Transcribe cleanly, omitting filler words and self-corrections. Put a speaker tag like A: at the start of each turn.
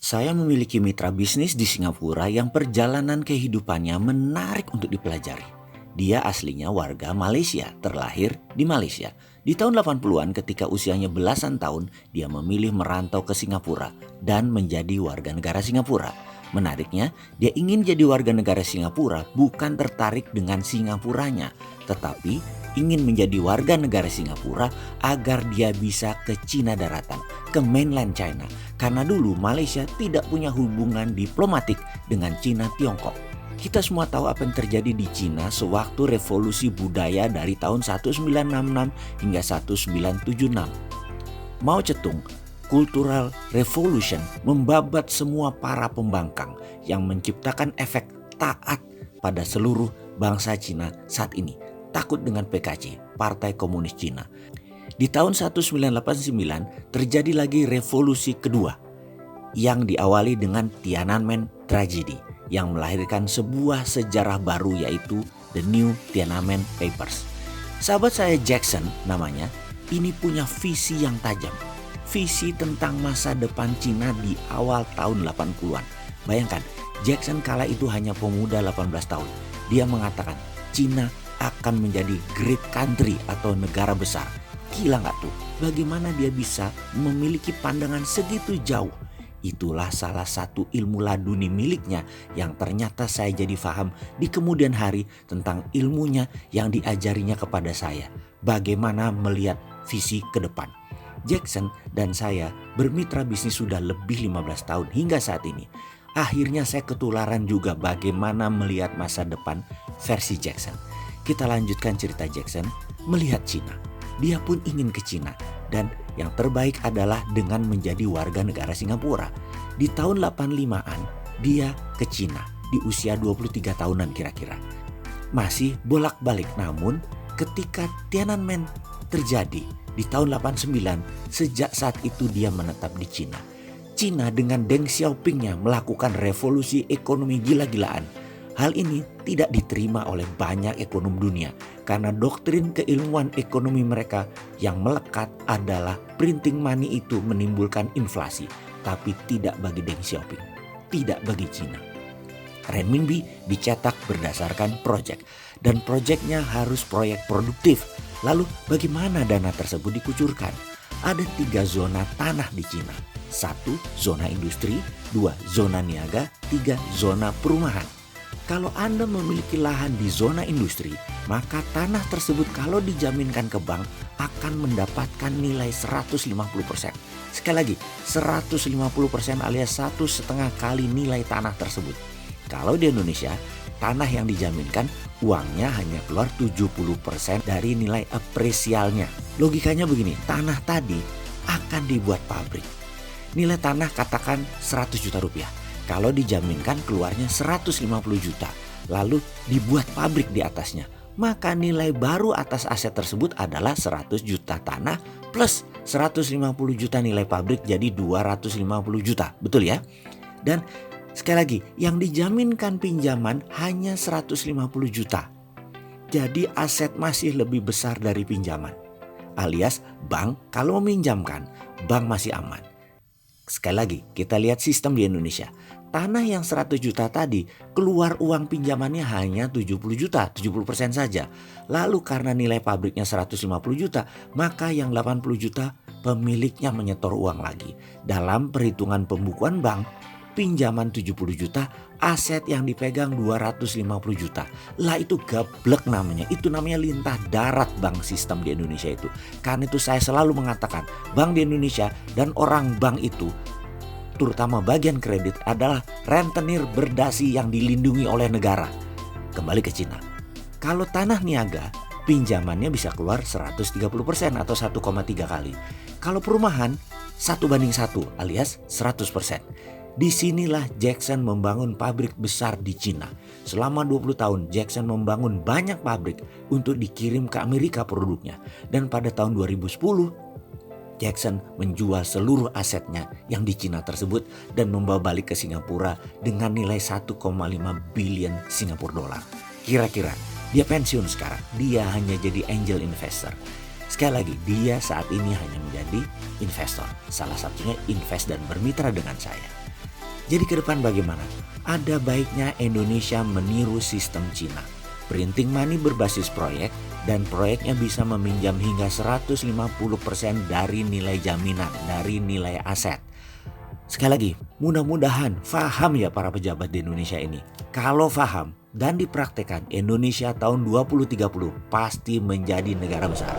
A: Saya memiliki mitra bisnis di Singapura yang perjalanan kehidupannya menarik untuk dipelajari. Dia aslinya warga Malaysia, terlahir di Malaysia. Di tahun 80-an ketika usianya belasan tahun, dia memilih merantau ke Singapura dan menjadi warga negara Singapura. Menariknya, dia ingin jadi warga negara Singapura bukan tertarik dengan Singapuranya, tetapi ingin menjadi warga negara Singapura agar dia bisa ke Cina daratan, ke mainland China. Karena dulu Malaysia tidak punya hubungan diplomatik dengan Cina Tiongkok. Kita semua tahu apa yang terjadi di Cina sewaktu revolusi budaya dari tahun 1966 hingga 1976. Mao Zedong, Cultural Revolution, membabat semua para pembangkang yang menciptakan efek taat pada seluruh bangsa Cina saat ini. Takut dengan PKC, Partai Komunis Cina. Di tahun 1989 terjadi lagi revolusi kedua yang diawali dengan Tiananmen Tragedy yang melahirkan sebuah sejarah baru yaitu The New Tiananmen Papers. Sahabat saya Jackson namanya, ini punya visi yang tajam. Visi tentang masa depan Cina di awal tahun 80-an. Bayangkan, Jackson kala itu hanya pemuda 18 tahun. Dia mengatakan Cina akan menjadi great country atau negara besar. Gila gak tuh? Bagaimana dia bisa memiliki pandangan segitu jauh? Itulah salah satu ilmu laduni miliknya yang ternyata saya jadi paham di kemudian hari tentang ilmunya yang diajarinya kepada saya. Bagaimana melihat visi ke depan. Jackson dan saya bermitra bisnis sudah lebih 15 tahun hingga saat ini. Akhirnya saya ketularan juga bagaimana melihat masa depan versi Jackson. Kita lanjutkan cerita Jackson melihat Cina. Dia pun ingin ke Cina dan yang terbaik adalah dengan menjadi warga negara Singapura. Di tahun 85-an dia ke Cina di usia 23 tahunan kira-kira. Masih bolak-balik, namun ketika Tiananmen terjadi di tahun 89, sejak saat itu dia menetap di Cina. Cina dengan Deng Xiaopingnya melakukan revolusi ekonomi gila-gilaan. Hal ini tidak diterima oleh banyak ekonom dunia karena doktrin keilmuan ekonomi mereka yang melekat adalah printing money itu menimbulkan inflasi, tapi tidak bagi Deng Xiaoping, tidak bagi Cina. Renminbi dicetak berdasarkan proyek dan proyeknya harus proyek produktif. Lalu bagaimana dana tersebut dikucurkan? Ada 3 zona tanah di Cina. 1 zona industri, 2 zona niaga, 3 zona perumahan. Kalau Anda memiliki lahan di zona industri, maka tanah tersebut kalau dijaminkan ke bank akan mendapatkan nilai 150%. Sekali lagi, 150% alias 1,5 kali nilai tanah tersebut. Kalau di Indonesia, tanah yang dijaminkan uangnya hanya keluar 70% dari nilai apresialnya. Logikanya begini, tanah tadi akan dibuat pabrik. Nilai tanah katakan 100 juta rupiah. Kalau dijaminkan keluarnya 150 juta, lalu dibuat pabrik di atasnya, maka nilai baru atas aset tersebut adalah 100 juta tanah plus 150 juta nilai pabrik, jadi 250 juta. Betul ya? Dan sekali lagi, yang dijaminkan pinjaman hanya 150 juta. Jadi aset masih lebih besar dari pinjaman. Alias bank kalau meminjamkan, bank masih aman. Sekali lagi, kita lihat sistem di Indonesia. Tanah yang 100 juta tadi keluar uang pinjamannya hanya 70 juta, 70% saja. Lalu karena nilai pabriknya 150 juta, maka yang 80 juta pemiliknya menyetor uang lagi. Dalam perhitungan pembukuan bank, pinjaman 70 juta, aset yang dipegang 250 juta. Lah itu gablek namanya, itu namanya lintah darat bank sistem di Indonesia itu. Karena itu saya selalu mengatakan, bank di Indonesia dan orang bank itu, terutama bagian kredit adalah rentenir berdasi yang dilindungi oleh negara. Kembali ke Cina. Kalau tanah niaga, pinjamannya bisa keluar 130% atau 1,3 kali. Kalau perumahan, 1:1 alias 100%. Disinilah Jackson membangun pabrik besar di Cina. Selama 20 tahun Jackson membangun banyak pabrik untuk dikirim ke Amerika produknya. Dan pada tahun 2010 Jackson menjual seluruh asetnya yang di Cina tersebut dan membawa balik ke Singapura dengan nilai 1,5 billion Singapura dolar. Kira-kira dia pensiun sekarang, dia hanya jadi angel investor. Sekali lagi, dia saat ini hanya menjadi investor. Salah satunya invest dan bermitra dengan saya. Jadi ke depan bagaimana? Ada baiknya Indonesia meniru sistem Cina. Printing money berbasis proyek dan proyeknya bisa meminjam hingga 150% dari nilai jaminan, dari nilai aset. Sekali lagi, mudah-mudahan faham ya para pejabat di Indonesia ini. Kalau faham dan dipraktekkan, Indonesia tahun 2030 pasti menjadi negara besar.